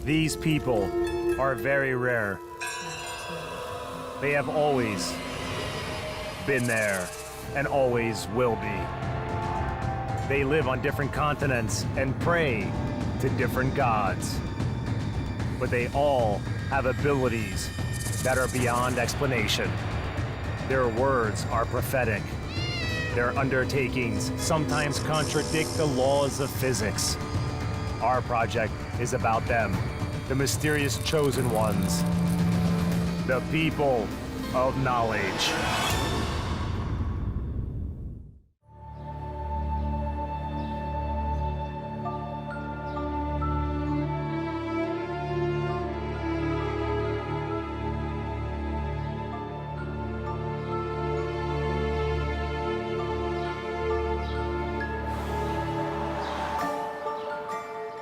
These people are very rare. They have always been there and always will be. They live on different continents and pray to different gods. But they all have abilities that are beyond explanation. Their words are prophetic. Their undertakings sometimes contradict the laws of physics. Our project is about them, the mysterious chosen ones, the people of knowledge.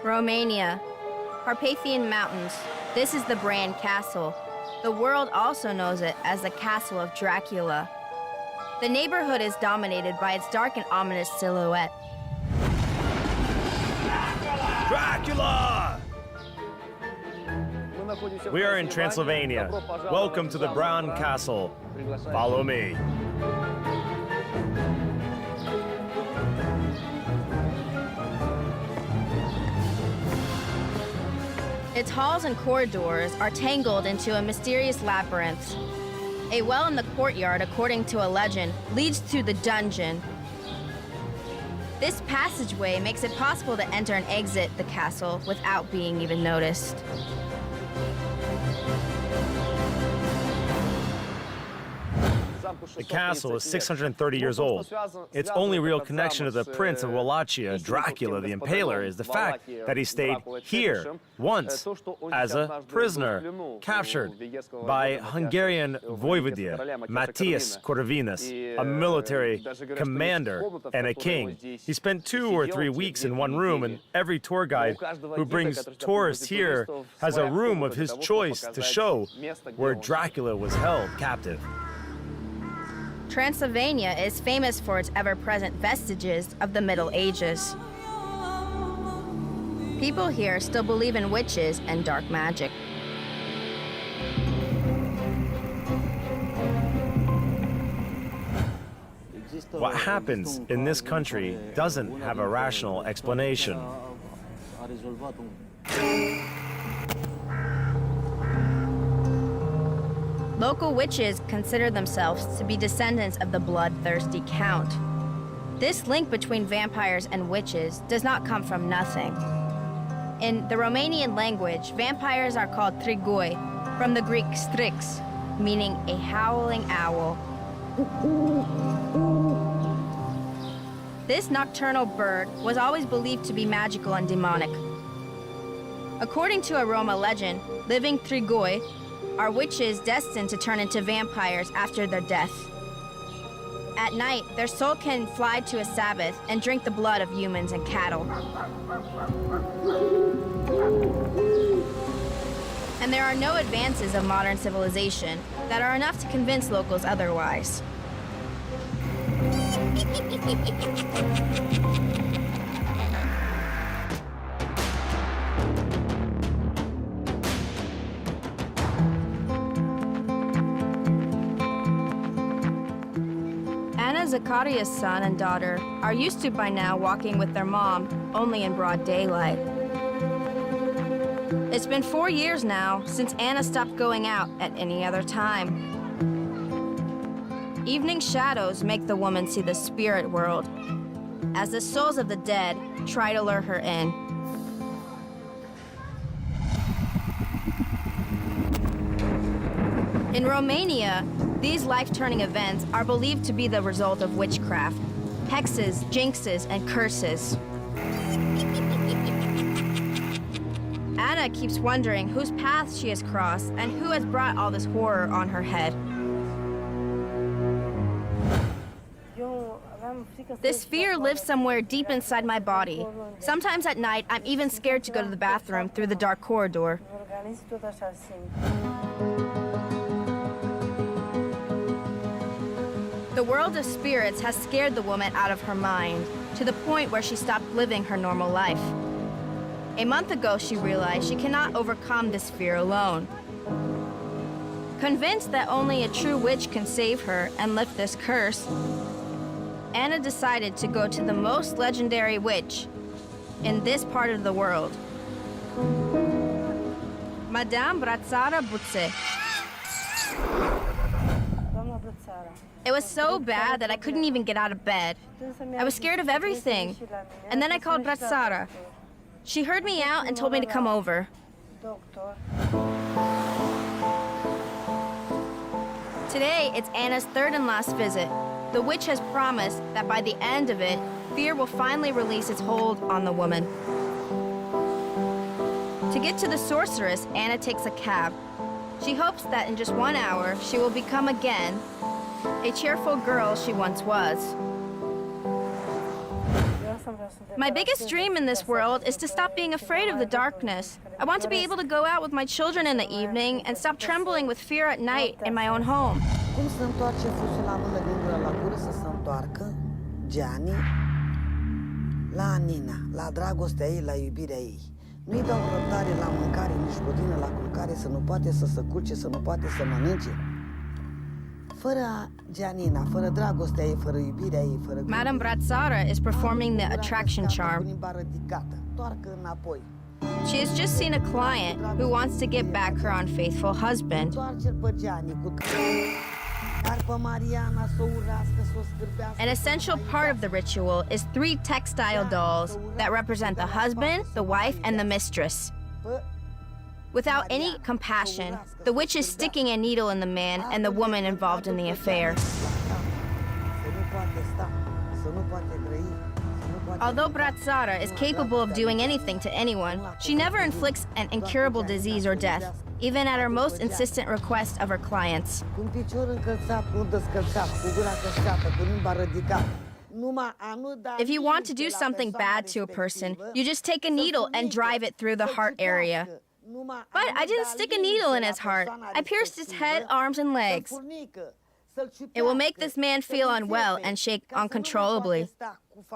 Romania, Carpathian Mountains. This is the Bran Castle. The world also knows it as the Castle of Dracula. The neighborhood is dominated by its dark and ominous silhouette. Dracula! We are in Transylvania. Welcome to the Bran Castle. Follow me. Its halls and corridors are tangled into a mysterious labyrinth. A well in the courtyard, according to a legend, leads to the dungeon. This passageway makes it possible to enter and exit the castle without being even noticed. The castle is 630 years old. Its only real connection to the Prince of Wallachia, Dracula the Impaler, is the fact that he stayed here once as a prisoner, captured by Hungarian voivode Matthias Corvinus, a military commander and a king. He spent 2 or 3 weeks in one room, and every tour guide who brings tourists here has a room of his choice to show where Dracula was held captive. Transylvania is famous for its ever-present vestiges of the Middle Ages. People here still believe in witches and dark magic. What happens in this country doesn't have a rational explanation. Local witches consider themselves to be descendants of the bloodthirsty Count. This link between vampires and witches does not come from nothing. In the Romanian language, vampires are called trigoi, from the Greek strix, meaning a howling owl. This nocturnal bird was always believed to be magical and demonic. According to a Roma legend, living trigoi are witches destined to turn into vampires after their death. At night, their soul can fly to a Sabbath and drink the blood of humans and cattle. And there are no advances of modern civilization that are enough to convince locals otherwise. Zacharias' son and daughter are used to by now walking with their mom, only in broad daylight. It's been 4 years now since Anna stopped going out at any other time. Evening shadows make the woman see the spirit world, as the souls of the dead try to lure her in. In Romania, these life-turning events are believed to be the result of witchcraft, hexes, jinxes, and curses. Anna keeps wondering whose path she has crossed and who has brought all this horror on her head. This fear lives somewhere deep inside my body. Sometimes at night, I'm even scared to go to the bathroom through the dark corridor. The world of spirits has scared the woman out of her mind, to the point where she stopped living her normal life. A month ago, she realized she cannot overcome this fear alone. Convinced that only a true witch can save her and lift this curse, Anna decided to go to the most legendary witch in this part of the world, Madame Brațara Buțe. It was so bad that I couldn't even get out of bed. I was scared of everything. And then I called Brațara. She heard me out and told me to come over. Today, it's Anna's third and last visit. The witch has promised that by the end of it, fear will finally release its hold on the woman. To get to the sorceress, Anna takes a cab. She hopes that in just 1 hour, she will become again a cheerful girl she once was. My biggest dream in this world is to stop being afraid of the darkness. I want to be able to go out with my children in the evening and stop trembling with fear at night in my own home. Cum se întoarce fusul la mână, gândul la gură să se întoarcă, Gianni, la Nina, la dragostea ei, la iubirea ei. Nu-i dau răbdare la mâncare, nici godină la culcare, să nu poate să se culce, să nu poate să mănânce. Fără Gianina, fără dragostea ei, fără iubirea ei, fără... Madame Brațara is performing the attraction charm. She has just seen a client who wants to get back her unfaithful husband. An essential part of the ritual is 3 textile dolls that represent the husband, the wife, and the mistress. Without any compassion, the witch is sticking a needle in the man and the woman involved in the affair. Although Brațara is capable of doing anything to anyone, she never inflicts an incurable disease or death, even at her most insistent request of her clients. If you want to do something bad to a person, you just take a needle and drive it through the heart area. But I didn't stick a needle in his heart. I pierced his head, arms, and legs. It will make this man feel unwell and shake uncontrollably.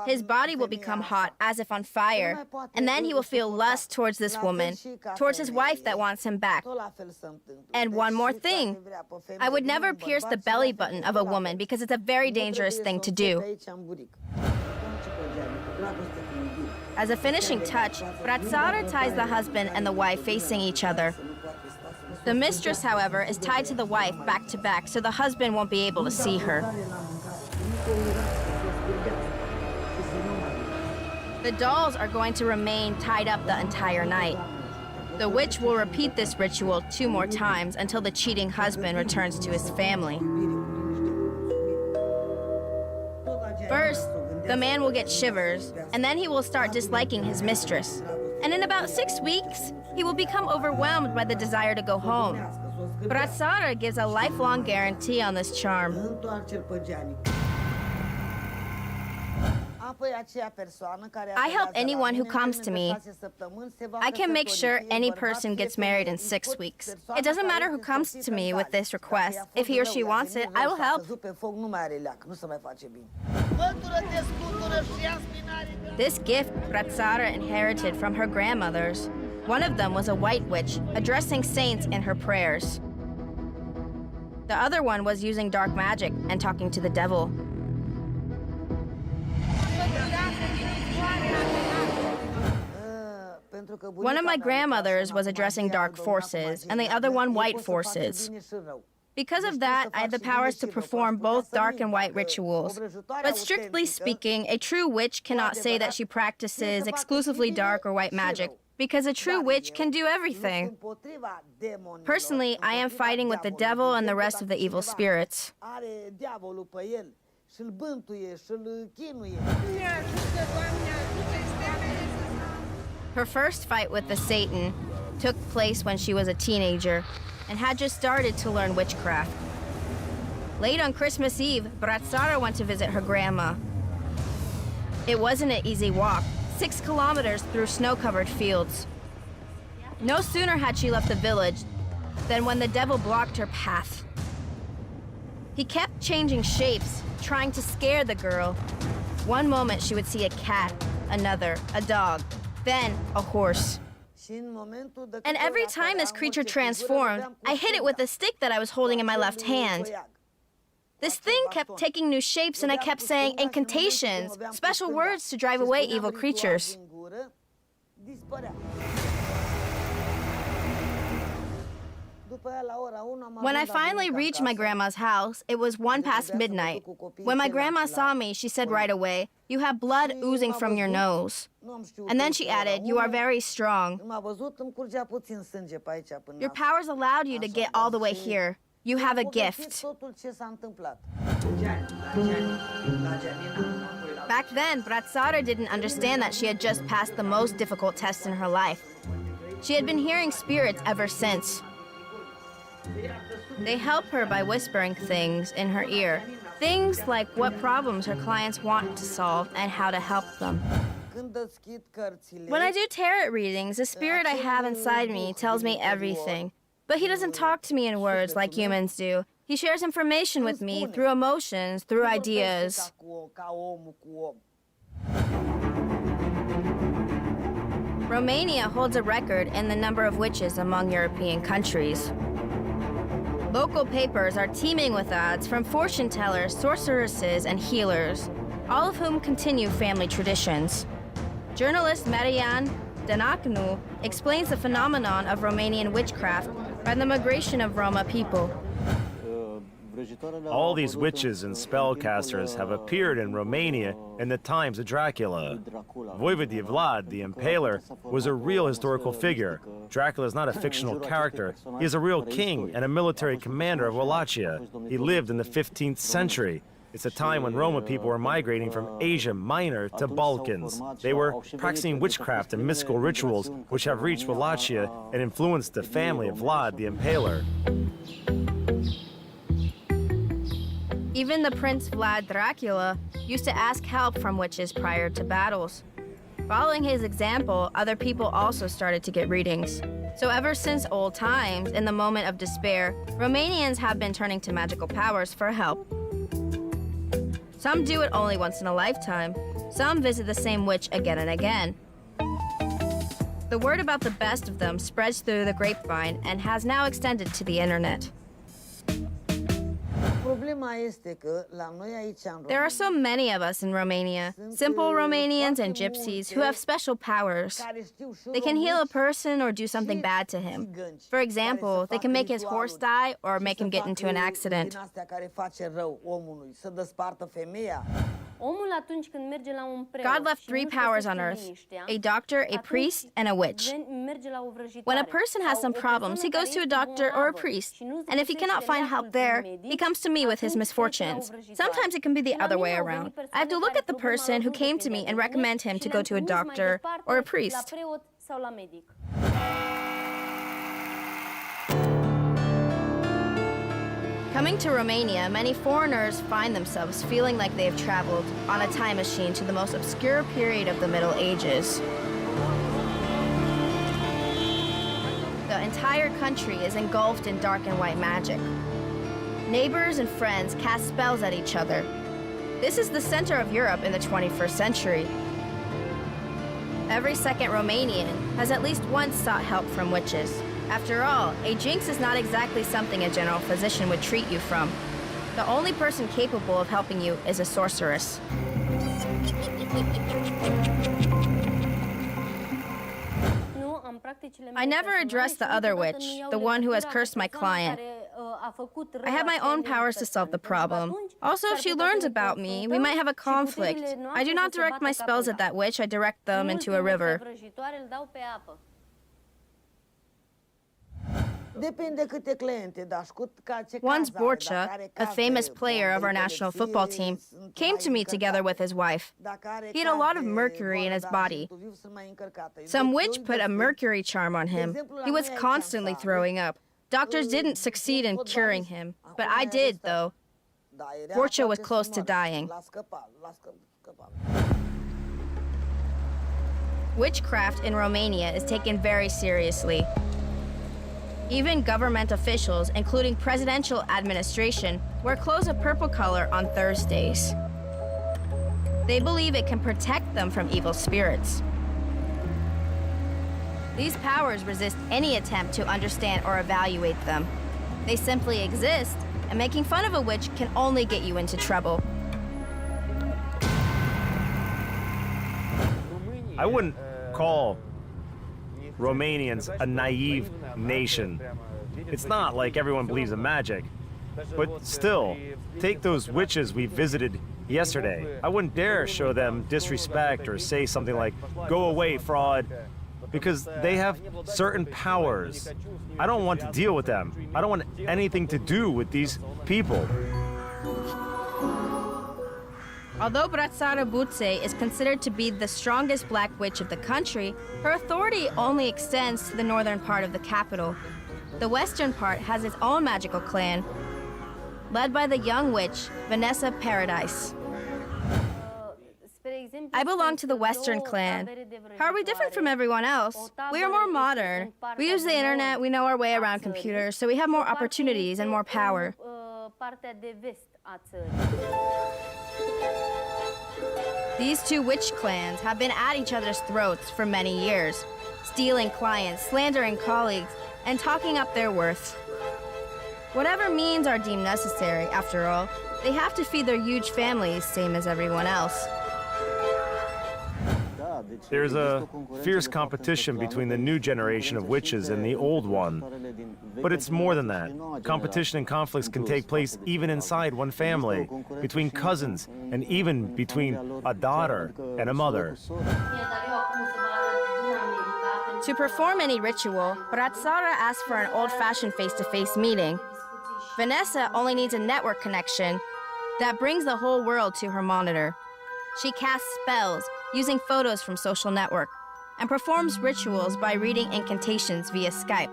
His body will become hot, as if on fire, and then he will feel lust towards this woman, towards his wife that wants him back. And one more thing, I would never pierce the belly button of a woman because it's a very dangerous thing to do. As a finishing touch, Brațara ties the husband and the wife facing each other. The mistress, however, is tied to the wife back to back, so the husband won't be able to see her. The dolls are going to remain tied up the entire night. The witch will repeat this ritual 2 more times until the cheating husband returns to his family. First, the man will get shivers, and then he will start disliking his mistress. And in about 6 weeks, he will become overwhelmed by the desire to go home. Brațara gives a lifelong guarantee on this charm. I help anyone who comes to me. I can make sure any person gets married in 6 weeks. It doesn't matter who comes to me with this request. If he or she wants it, I will help. This gift Brațara inherited from her grandmothers. One of them was a white witch, addressing saints in her prayers. The other one was using dark magic and talking to the devil. One of my grandmothers was addressing dark forces, and the other one white forces. Because of that, I have the powers to perform both dark and white rituals. But strictly speaking, a true witch cannot say that she practices exclusively dark or white magic, because a true witch can do everything. Personally, I am fighting with the devil and the rest of the evil spirits. Her first fight with the Satan took place when she was a teenager and had just started to learn witchcraft. Late on Christmas Eve, Brațara went to visit her grandma. It wasn't an easy walk, 6 kilometers through snow-covered fields. No sooner had she left the village than when the devil blocked her path. He kept changing shapes, trying to scare the girl. One moment she would see a cat, another, a dog. then a horse. And every time this creature transformed, I hit it with a stick that I was holding in my left hand. This thing kept taking new shapes, and I kept saying incantations, special words to drive away evil creatures. When I finally reached my grandma's house, it was 1 past midnight. When my grandma saw me, she said right away, "You have blood oozing from your nose." And then she added, "You are very strong. Your powers allowed you to get all the way here. You have a gift." Back then, Bratsara didn't understand that she had just passed the most difficult test in her life. She had been hearing spirits ever since. They help her by whispering things in her ear. Things like what problems her clients want to solve and how to help them. When I do tarot readings, the spirit I have inside me tells me everything. But he doesn't talk to me in words like humans do. He shares information with me through emotions, through ideas. Romania holds a record in the number of witches among European countries. Local papers are teeming with ads from fortune tellers, sorceresses, and healers, all of whom continue family traditions. Journalist Marian Danacnu explains the phenomenon of Romanian witchcraft by the migration of Roma people. All these witches and spellcasters have appeared in Romania in the times of Dracula. Voivode Vlad, the Impaler, was a real historical figure. Dracula is not a fictional character. He is a real king and a military commander of Wallachia. He lived in the 15th century. It's a time when Roma people were migrating from Asia Minor to Balkans. They were practicing witchcraft and mystical rituals which have reached Wallachia and influenced the family of Vlad the Impaler. Even the Prince Vlad Dracula used to ask help from witches prior to battles. Following his example, other people also started to get readings. So ever since old times, in the moment of despair, Romanians have been turning to magical powers for help. Some do it only once in a lifetime. Some visit the same witch again and again. The word about the best of them spreads through the grapevine and has now extended to the internet. There are so many of us in Romania, simple Romanians and gypsies who have special powers. They can heal a person or do something bad to him. For example, they can make his horse die or make him get into an accident. God left 3 powers on earth: a doctor, a priest, and a witch. When a person has some problems, he goes to a doctor or a priest. And if he cannot find help there, he comes to me with his misfortunes. Sometimes it can be the other way around. I have to look at the person who came to me and recommend him to go to a doctor or a priest. Coming to Romania, many foreigners find themselves feeling like they have traveled on a time machine to the most obscure period of the Middle Ages. The entire country is engulfed in dark and white magic. Neighbors and friends cast spells at each other. This is the center of Europe in the 21st century. Every second Romanian has at least once sought help from witches. After all, a jinx is not exactly something a general physician would treat you from. The only person capable of helping you is a sorceress. I never addressed the other witch, the one who has cursed my client. I have my own powers to solve the problem. Also, if she learns about me, we might have a conflict. I do not direct my spells at that witch, I direct them into a river. Once Borcha, a famous player of our national football team, came to me together with his wife. He had a lot of mercury in his body. Some witch put a mercury charm on him. He was constantly throwing up. Doctors didn't succeed in curing him, but I did, though. Borcha was close to dying. Witchcraft in Romania is taken very seriously. Even government officials, including presidential administration, wear clothes of purple color on Thursdays. They believe it can protect them from evil spirits. These powers resist any attempt to understand or evaluate them. They simply exist, and making fun of a witch can only get you into trouble. I wouldn't call Romanians a naive nation. It's not like everyone believes in magic. But still, take those witches we visited yesterday. I wouldn't dare show them disrespect or say something like, "Go away, fraud," because they have certain powers. I don't want to deal with them. I don't want anything to do with these people. Although Brațara Buțe is considered to be the strongest black witch of the country, her authority only extends to the northern part of the capital. The western part has its own magical clan, led by the young witch, Vanessa Paradise. I belong to the Western clan. How are we different from everyone else? We are more modern. We use the internet, we know our way around computers, so we have more opportunities and more power. These two witch clans have been at each other's throats for many years, stealing clients, slandering colleagues, and talking up their worth. Whatever means are deemed necessary, after all, they have to feed their huge families, same as everyone else. There's a fierce competition between the new generation of witches and the old one. But it's more than that. Competition and conflicts can take place even inside one family, between cousins, and even between a daughter and a mother. To perform any ritual, Brațara asks for an old-fashioned face-to-face meeting. Vanessa only needs a network connection that brings the whole world to her monitor. She casts spells using photos from social network and performs rituals by reading incantations via Skype.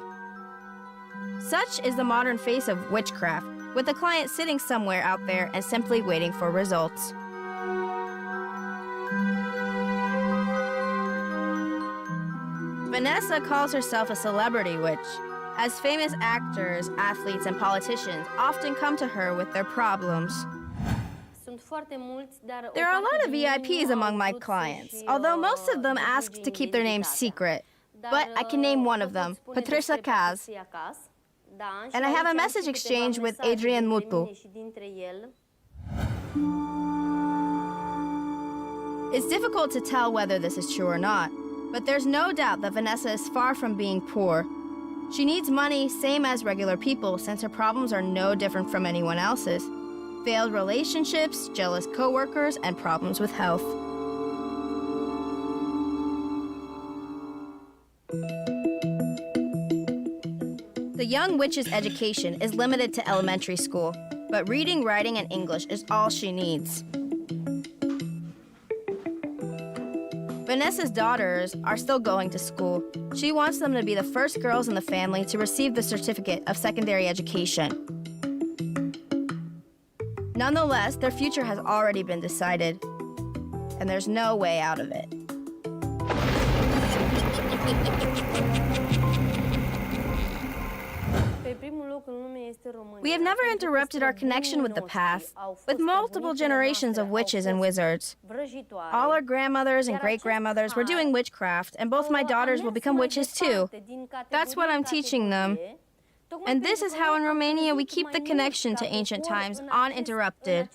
Such is the modern face of witchcraft, with the client sitting somewhere out there and simply waiting for results. Vanessa calls herself a celebrity witch, as famous actors, athletes, and politicians often come to her with their problems. There are a lot of VIPs among my clients, although most of them ask to keep their names secret. But I can name one of them, Patricia Kaz. And I have a message exchange with Adrian Mutu. It's difficult to tell whether this is true or not, but there's no doubt that Vanessa is far from being poor. She needs money, same as regular people, since her problems are no different from anyone else's. Failed relationships, jealous coworkers, and problems with health. The young witch's education is limited to elementary school, but reading, writing, and English is all she needs. Vanessa's daughters are still going to school. She wants them to be the first girls in the family to receive the certificate of secondary education. Nonetheless, their future has already been decided, and there's no way out of it. We have never interrupted our connection with the past, with multiple generations of witches and wizards. All our grandmothers and great-grandmothers were doing witchcraft, and both my daughters will become witches too. That's what I'm teaching them. And this is how in Romania we keep the connection to ancient times uninterrupted.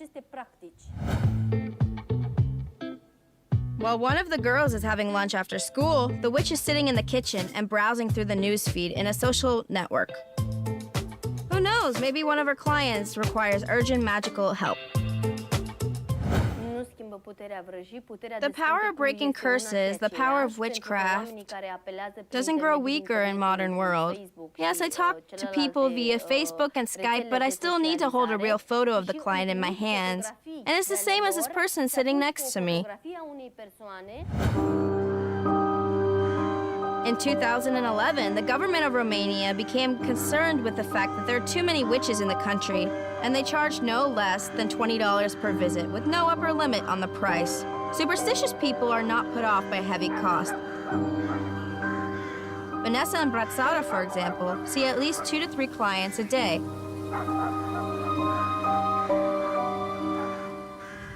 While one of the girls is having lunch after school, the witch is sitting in the kitchen and browsing through the news feed in a social network. Who knows, maybe one of her clients requires urgent magical help. The power of breaking curses, the power of witchcraft, doesn't grow weaker in modern world. Yes, I talk to people via Facebook and Skype, but I still need to hold a real photo of the client in my hands. And it's the same as this person sitting next to me. In 2011, the government of Romania became concerned with the fact that there are too many witches in the country, and they charged no less than $20 per visit, with no upper limit on the price. Superstitious people are not put off by heavy cost. Vanessa and Brațara, for example, see at least 2 to 3 clients a day.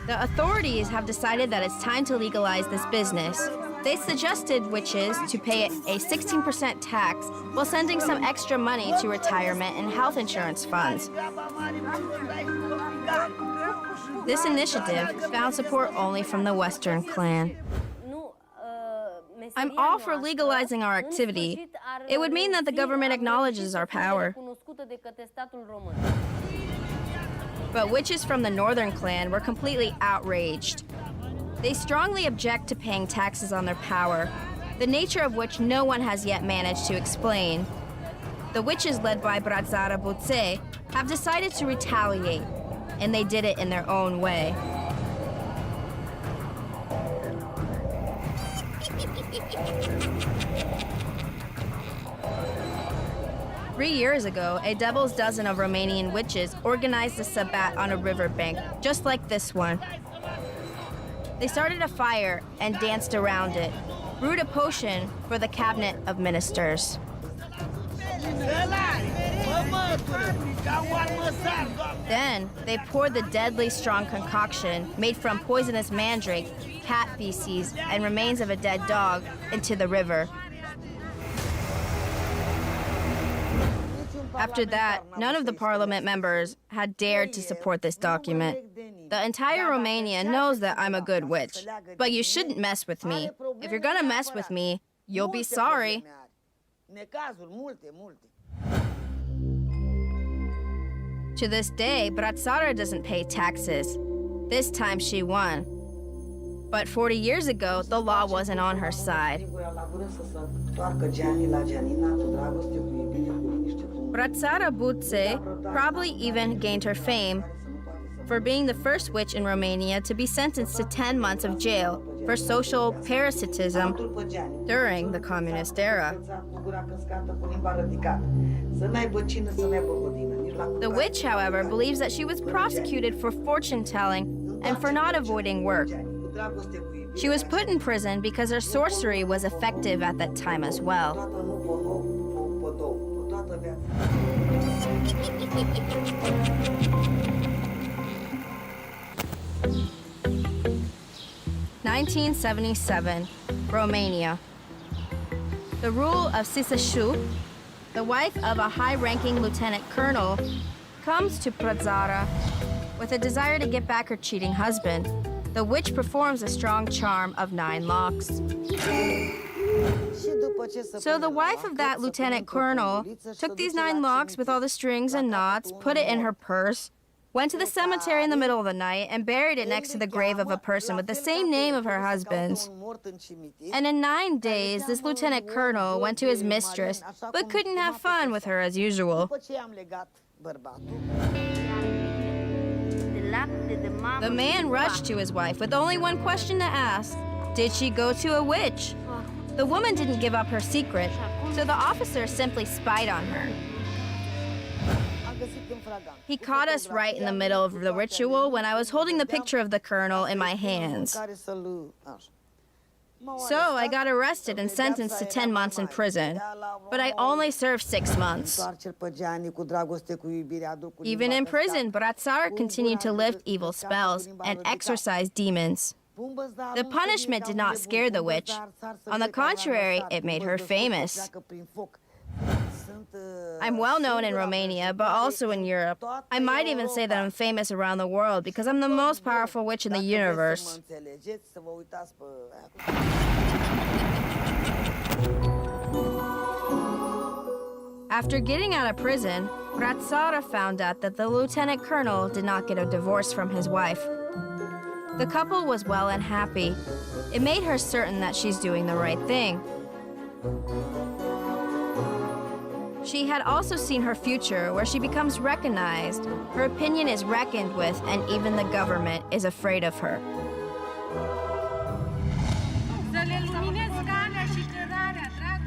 The authorities have decided that it's time to legalize this business. They suggested witches to pay a 16% tax while sending some extra money to retirement and health insurance funds. This initiative found support only from the Western clan. I'm all for legalizing our activity. It would mean that the government acknowledges our power. But witches from the Northern clan were completely outraged. They strongly object to paying taxes on their power, the nature of which no one has yet managed to explain. The witches led by Bratzara Butse have decided to retaliate, and they did it in their own way. Three years ago, a devil's dozen of Romanian witches organized a sabbat on a riverbank, just like this one. They started a fire and danced around it, brewed a potion for the cabinet of ministers. Then, they poured the deadly strong concoction made from poisonous mandrake, cat feces, and remains of a dead dog into the river. After that, none of the parliament members had dared to support this document. The entire Romania knows that I'm a good witch, but you shouldn't mess with me. If you're gonna mess with me, you'll be sorry. To this day, Bratzara doesn't pay taxes. This time she won. But 40 years ago, the law wasn't on her side. Bratzara Butse probably even gained her fame for being the first witch in Romania to be sentenced to 10 months of jail for social parasitism during the communist era. The witch, however, believes that she was prosecuted for fortune-telling and for not avoiding work. She was put in prison because her sorcery was effective at that time as well. 1977, Romania. The rule of Sisashu, the wife of a high-ranking lieutenant colonel, comes to Bratzara with a desire to get back her cheating husband. The witch performs a strong charm of 9 locks. So the wife of that lieutenant colonel took these 9 locks with all the strings and knots, put it in her purse, went to the cemetery in the middle of the night, and buried it next to the grave of a person with the same name of her husband's. And in 9 days, this lieutenant colonel went to his mistress, but couldn't have fun with her as usual. The man rushed to his wife with only one question to ask: did she go to a witch? The woman didn't give up her secret, so the officer simply spied on her. He caught us right in the middle of the ritual when I was holding the picture of the colonel in my hands. So I got arrested and sentenced to 10 months in prison, but I only served 6 months. Even in prison, Bratzara continued to lift evil spells and exorcise demons. The punishment did not scare the witch. On the contrary, it made her famous. I'm well known in Romania, but also in Europe. I might even say that I'm famous around the world because I'm the most powerful witch in the universe. After getting out of prison, Bratzara found out that the lieutenant colonel did not get a divorce from his wife. The couple was well and happy. It made her certain that she's doing the right thing. She had also seen her future, where she becomes recognized, her opinion is reckoned with, and even the government is afraid of her.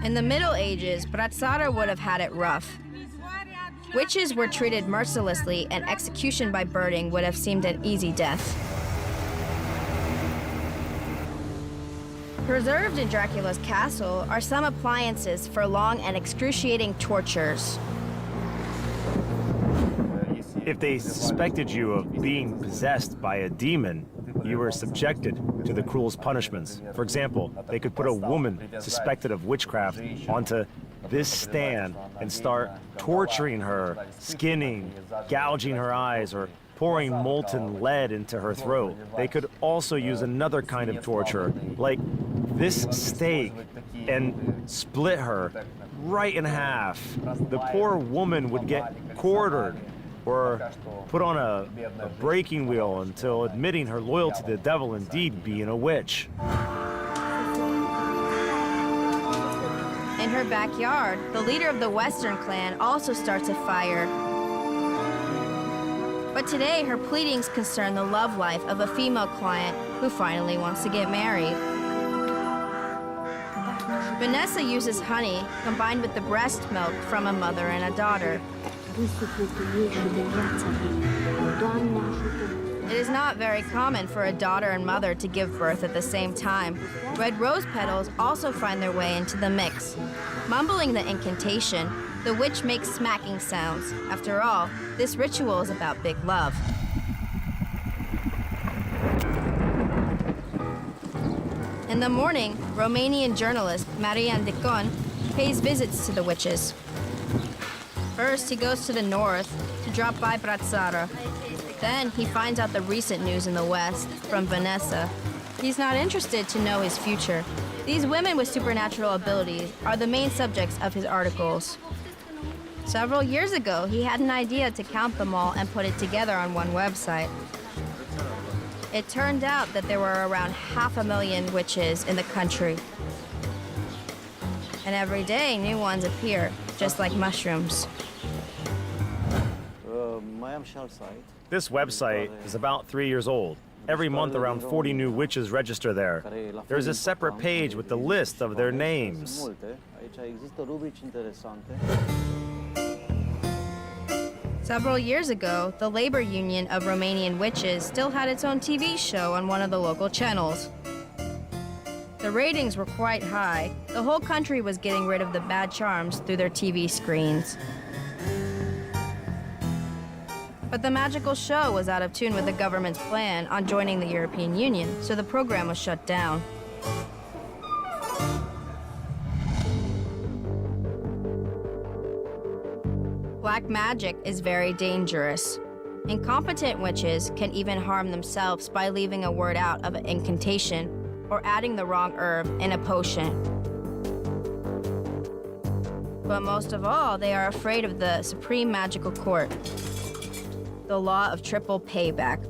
In the Middle Ages, Bratzara would have had it rough. Witches were treated mercilessly, and execution by burning would have seemed an easy death. Preserved in Dracula's castle are some appliances for long and excruciating tortures. If they suspected you of being possessed by a demon, you were subjected to the cruelest punishments. For example, they could put a woman suspected of witchcraft onto this stand and start torturing her, skinning, gouging her eyes, or pouring molten lead into her throat. They could also use another kind of torture, like this stake, and split her right in half. The poor woman would get quartered or put on a breaking wheel until admitting her loyalty to the devil, indeed being a witch. In her backyard, the leader of the Western clan also starts a fire. But today, her pleadings concern the love life of a female client who finally wants to get married. Vanessa uses honey combined with the breast milk from a mother and a daughter. It is not very common for a daughter and mother to give birth at the same time. Red rose petals also find their way into the mix. Mumbling the incantation, the witch makes smacking sounds. After all, this ritual is about big love. In the morning, Romanian journalist Marian Dicon pays visits to the witches. First, he goes to the north to drop by Brațara. Then, he finds out the recent news in the west from Vanessa. He's not interested to know his future. These women with supernatural abilities are the main subjects of his articles. Several years ago, he had an idea to count them all and put it together on one website. It turned out that there were around 500,000 witches in the country. And every day, new ones appear, just like mushrooms. This website is about 3 years old. Every month, around 40 new witches register there. There's a separate page with the list of their names. Several years ago, the labor union of Romanian witches still had its own TV show on one of the local channels. The ratings were quite high. The whole country was getting rid of the bad charms through their TV screens. But the magical show was out of tune with the government's plan on joining the European Union, so the program was shut down. Black magic is very dangerous. Incompetent witches can even harm themselves by leaving a word out of an incantation or adding the wrong herb in a potion. But most of all, they are afraid of the supreme magical court, the law of triple payback.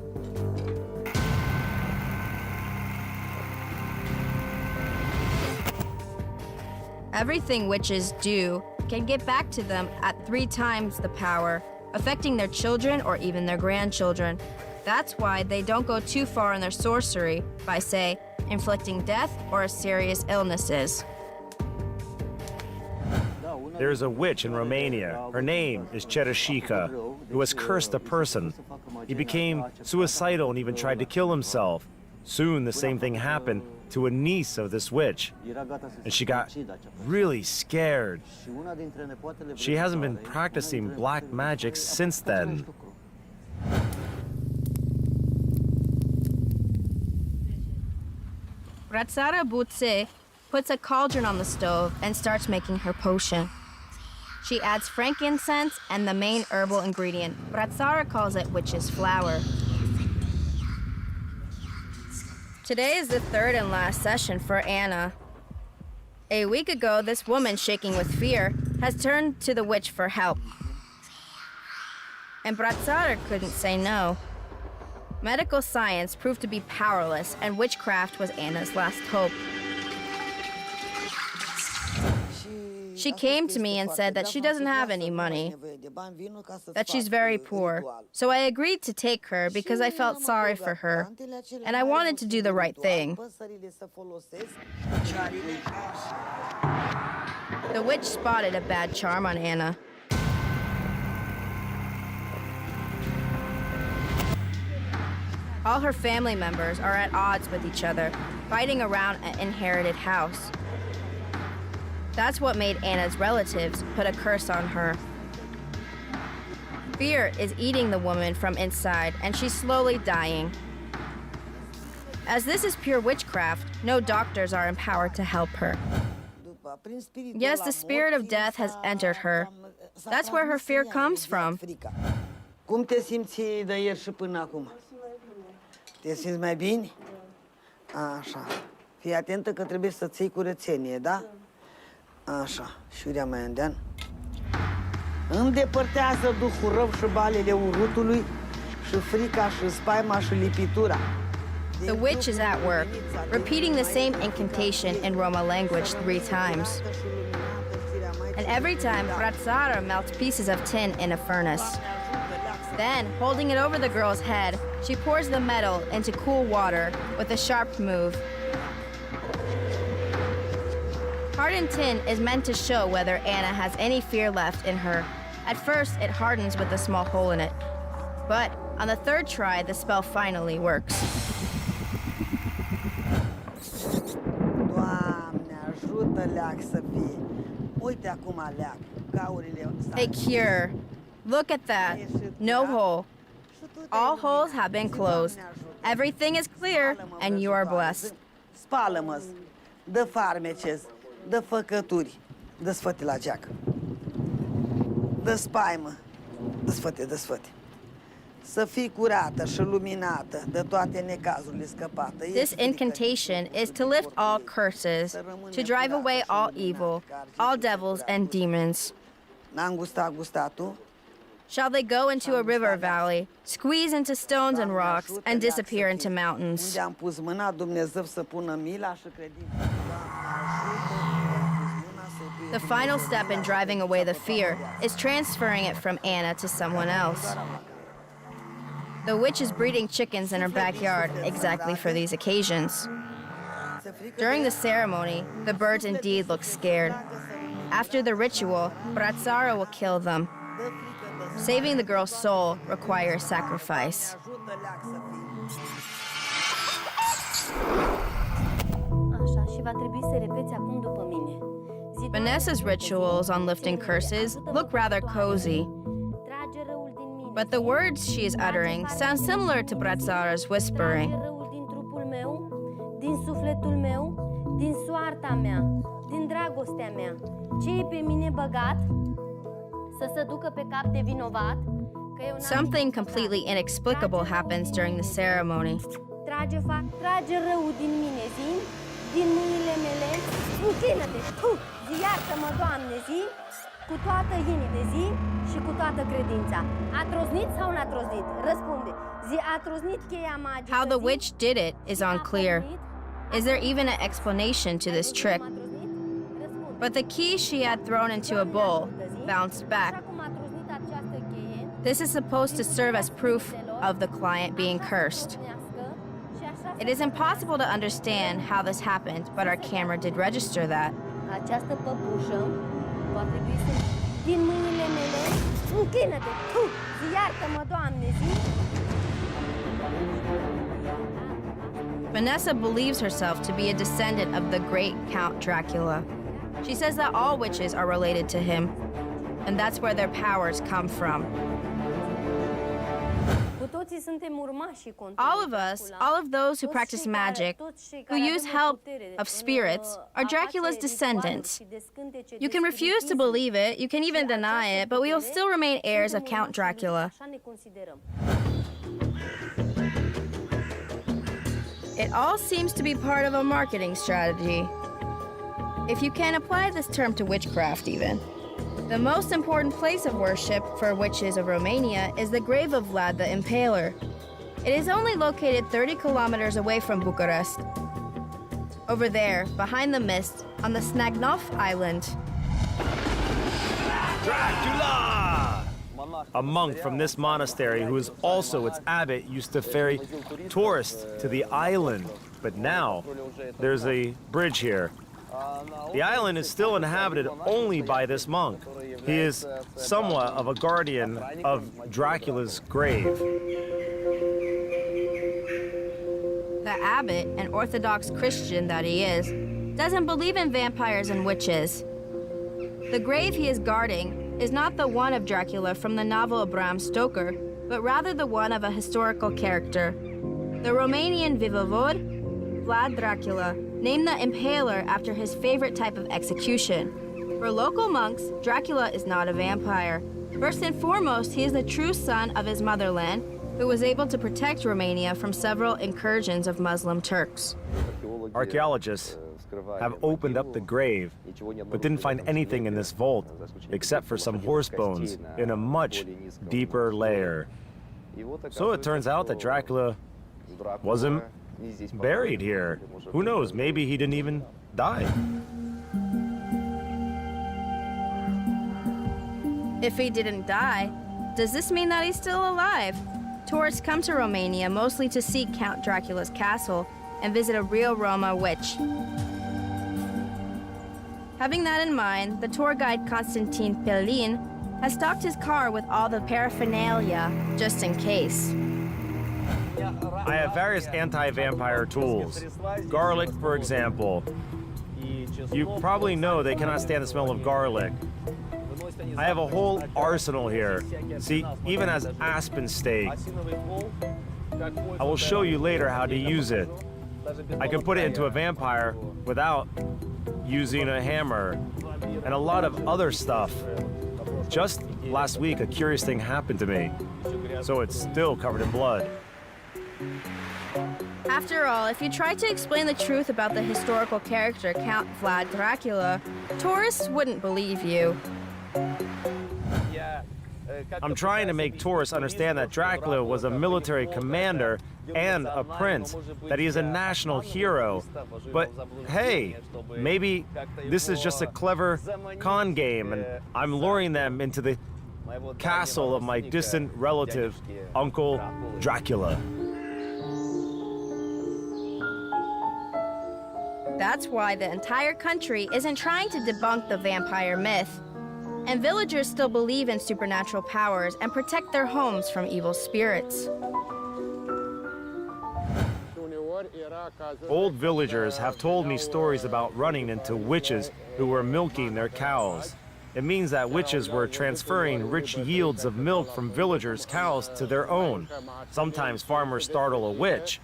Everything witches do can get back to them at 3 times the power, affecting their children or even their grandchildren. That's why they don't go too far in their sorcery by, say, inflicting death or serious illnesses. There's a witch in Romania. Her name is Cereshika, who has cursed a person. He became suicidal and even tried to kill himself. Soon, the same thing happened to a niece of this witch, and she got really scared. She hasn't been practicing black magic since then. Brațara Butse puts a cauldron on the stove and starts making her potion. She adds frankincense and the main herbal ingredient. Brațara calls it witch's flower. Today is the 3rd and last session for Anna. A week ago, this woman shaking with fear has turned to the witch for help. And Brațara couldn't say no. Medical science proved to be powerless, and witchcraft was Anna's last hope. She came to me and said that she doesn't have any money, that she's very poor. So I agreed to take her because I felt sorry for her, and I wanted to do the right thing. The witch spotted a bad charm on Anna. All her family members are at odds with each other, fighting around an inherited house. That's what made Anna's relatives put a curse on her. Fear is eating the woman from inside, and she's slowly dying. As this is pure witchcraft, no doctors are empowered to help her. Yes, the spirit of death has entered her. That's where her fear comes from. Cum te simți de ieri și până acum? Te simți mai bine? Așa. Fii atentă că trebuie să ții curățenie, da? Așa. Șurea mai îndean. Îndepărtează duhul rău și balele urâtului și frica și spaima și lipitura. The witch is at work, repeating the same incantation in Roma language 3 times. And every time, Brazzara melts pieces of tin in a furnace. Then, holding it over the girl's head, she pours the metal into cool water with a sharp move. Hardened tin is meant to show whether Anna has any fear left in her. At first, it hardens with a small hole in it. But on the third try, the spell finally works. Doamne, ajută leac să fie. Uite acum leac, gaurile. A cure. Look at that. No hole. All holes have been closed. Everything is clear, and you are blessed. Spală-mă, dă farmece, dă făcături, dă sfăte la geacă. Dă spaimă, dă sfăte. Să fii curată și luminată de toate necazurile scăpate. This incantation is to lift all curses, to drive away all evil, all devils and demons. N-am gustat tu? Shall they go into a river valley, squeeze into stones and rocks, and disappear into mountains? Unde am pus mâna, Dumnezeu să pună mila și credința. The final step in driving away the fear is transferring it from Anna to someone else. The witch is breeding chickens in her backyard exactly for these occasions. During the ceremony, the birds indeed look scared. After the ritual, Brazzara will kill them. Saving the girl's soul requires sacrifice. Așa, și va trebui să repeți acum după mine. Vanessa's rituals on lifting curses look rather cozy, Trage răul din mine. but the words she is uttering sound similar to Brazzara's whispering. Trage răul din trupul meu, din sufletul meu, din soarta mea, din dragostea mea. Ce e pe mine băgat, să se ducă pe cap de vinovat, că eu n-am Something niciun completely păcat. inexplicable happens during the ceremony. Trage răul din mine, zi, din mâinile mele, închină-te, zi, iartă-mă, Doamne, zi, cu toată inima, zi, și cu toată credința. A troznit sau n-a troznit? Răspunde. Zi, a troznit cheia magică, How the zi, witch did it is zi, a unclear. pornit, Is there even an explanation to this trick? m-a troznit? Răspunde. But the key she had thrown into a bowl bounced back. Așa cum a troznit această cheie, This is supposed to serve as proof of the client being cursed. It is impossible to understand how this happened, but our camera did register that. Această păpușă va trebui să... Din mâinile mele, închină-te, zi, iartă-mă, Doamne, zi. Vanessa believes herself to be a descendant of the great Count Dracula. She says that all witches are related to him, and that's where their powers come from. Cu toții suntem urmașii All of us, all of those who practice magic, who use help of spirits, are Dracula's descendants. You can refuse to believe it, you can even deny it, but we will still remain heirs of Count Dracula. It all seems to be part of a marketing strategy, if you can apply this term to witchcraft even. The most important place of worship for witches of Romania is the grave of Vlad the Impaler. It is only located 30 kilometers away from Bukharest. Over there, behind the mist, on the Snagnov Island. Dracula! A monk from this monastery, who is also its abbot, used to ferry tourists to the island. But now, there's a bridge here. The island is still inhabited only by this monk. He is somewhat of a guardian of Dracula's grave. The abbot, an Orthodox Christian that he is, doesn't believe in vampires and witches. The grave he is guarding is not the one of Dracula from the novel of Bram Stoker, but rather the one of a historical character, the Romanian Vivovod Vlad Dracula named the impaler after his favorite type of execution. For local monks, Dracula is not a vampire. First and foremost, he is the true son of his motherland, who was able to protect Romania from several incursions of Muslim Turks. Archaeologists have opened up the grave, but didn't find anything in this vault except for some horse bones in a much deeper layer. So it turns out that Dracula wasn't buried here. Who knows, maybe he didn't even die. If he didn't die, does this mean that he's still alive? Tourists come to Romania mostly to see Count Dracula's castle and visit a real Roma witch. Having that in mind, the tour guide Constantin Pelin has stocked his car with all the paraphernalia just in case. I have various anti-vampire tools. Garlic, for example. You probably know they cannot stand the smell of garlic. I have a whole arsenal here. See, even as aspen stake. I will show you later how to use it. I can put it into a vampire without using a hammer and a lot of other stuff. Just last week, a curious thing happened to me, so it's still covered in blood. After all, if you tried to explain the truth about the historical character Count Vlad Dracula, tourists wouldn't believe you. I'm trying to make tourists understand that Dracula was a military commander and a prince, that he is a national hero. But hey, maybe this is just a clever con game and I'm luring them into the castle of my distant relative, Uncle Dracula. That's why the entire country isn't trying to debunk the vampire myth. And villagers still believe in supernatural powers and protect their homes from evil spirits. Old villagers have told me stories about running into witches who were milking their cows. It means that witches were transferring rich yields of milk from villagers' cows to their own. Sometimes farmers startle a witch.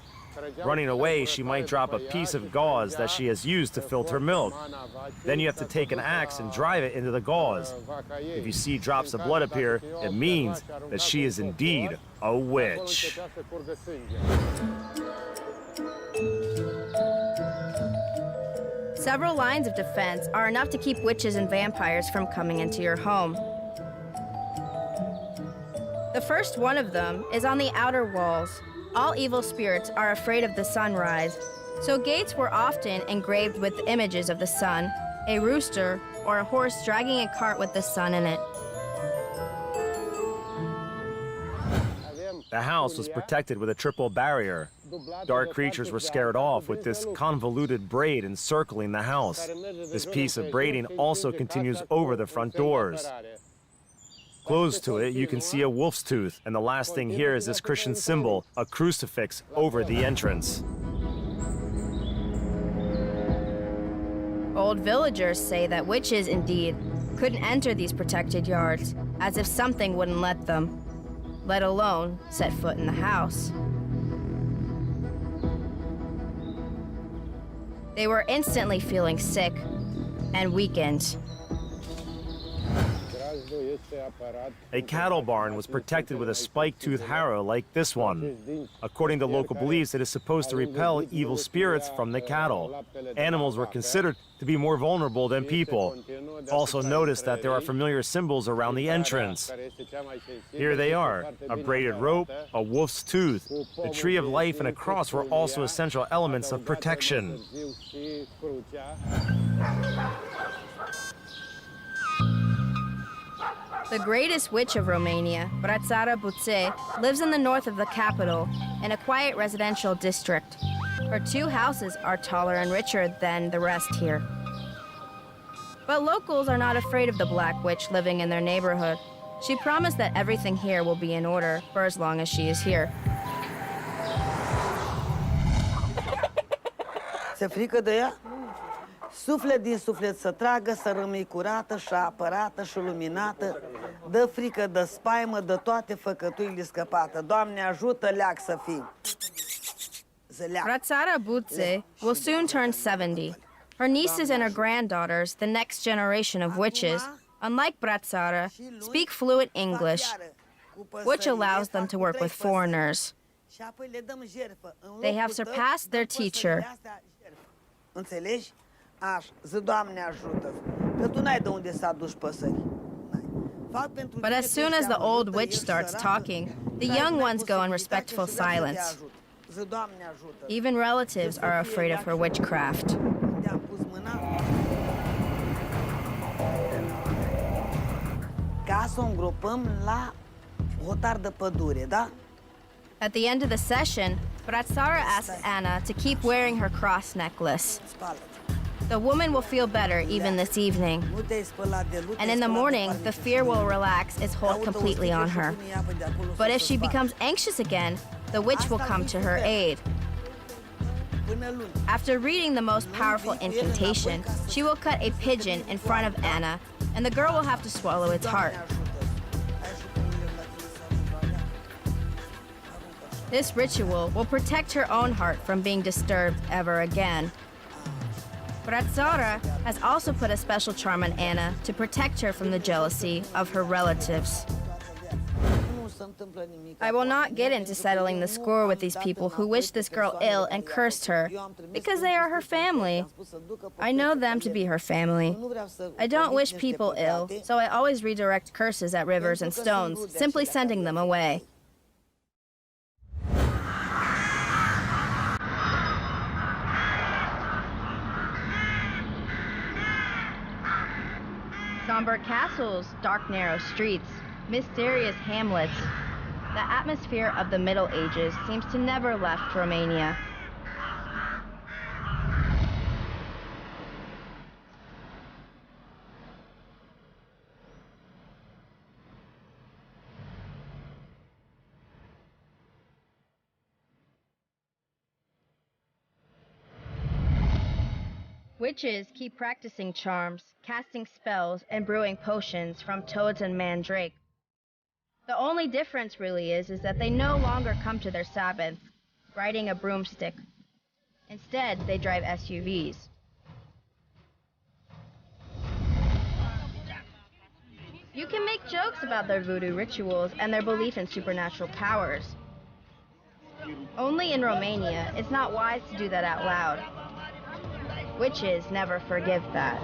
Running away, she might drop a piece of gauze that she has used to filter milk. Then you have to take an axe and drive it into the gauze. If you see drops of blood appear, it means that she is indeed a witch. Several lines of defense are enough to keep witches and vampires from coming into your home. The first one of them is on the outer walls. All evil spirits are afraid of the sunrise, so gates were often engraved with images of the sun, a rooster, or a horse dragging a cart with the sun in it. The house was protected with a triple barrier. Dark creatures were scared off with this convoluted braid encircling the house. This piece of braiding also continues over the front doors. Close to it, you can see a wolf's tooth, and the last thing here is this Christian symbol, a crucifix over the entrance. Old villagers say that witches, indeed, couldn't enter these protected yards, as if something wouldn't let them, let alone set foot in the house. They were instantly feeling sick and weakened. A cattle barn was protected with a spike-tooth harrow like this one. According to local beliefs, it is supposed to repel evil spirits from the cattle. Animals were considered to be more vulnerable than people. Also notice that there are familiar symbols around the entrance. Here they are, a braided rope, a wolf's tooth. The tree of life and a cross were also essential elements of protection. The greatest witch of Romania, Brățara Buțe, lives in the north of the capital, in a quiet residential district. Her two houses are taller and richer than the rest here. But locals are not afraid of the Black Witch living in their neighborhood. She promised that everything here will be in order for as long as she is here. Se frică de ea? Suflet din suflet să tragă, să rămâi curată și apărată și luminată. Dă frică, dă spaimă, dă toate făcătuile scăpată. Doamne ajută, leac să fii. Ratsara Butze will soon turn 70. Her nieces and her granddaughters, the next generation of witches, unlike Bratsara, speak fluent English, which allows them to work with foreigners. They have surpassed their teacher. Înțelegi? Așa, zi, Doamne ajută. Că tu n-ai de unde să aduci păsări. But as soon as the old witch starts talking, the young ones go in respectful silence. Even relatives are afraid of her witchcraft. Ca să o îngropăm la hotar de pădure, da? At the end of the session, Bratsara asks Anna to keep wearing her cross necklace. The woman will feel better even this evening. And in the morning, the fear will relax its hold completely on her. But if she becomes anxious again, the witch will come to her aid. After reading the most powerful incantation, she will cut a pigeon in front of Anna, and the girl will have to swallow its heart. This ritual will protect her own heart from being disturbed ever again. Bratsara has also put a special charm on Anna to protect her from the jealousy of her relatives. I will not get into settling the score with these people who wish this girl ill and cursed her, because they are her family. I know them to be her family. I don't wish people ill, so I always redirect curses at rivers and stones, simply sending them away. Somber castles, dark narrow streets, mysterious hamlets. The atmosphere of the Middle Ages seems to never left Romania. Witches keep practicing charms, casting spells, and brewing potions from toads and mandrake. The only difference really is that they no longer come to their Sabbath riding a broomstick. Instead, they drive SUVs. You can make jokes about their voodoo rituals and their belief in supernatural powers. Only in Romania, it's not wise to do that out loud. Witches never forgive that.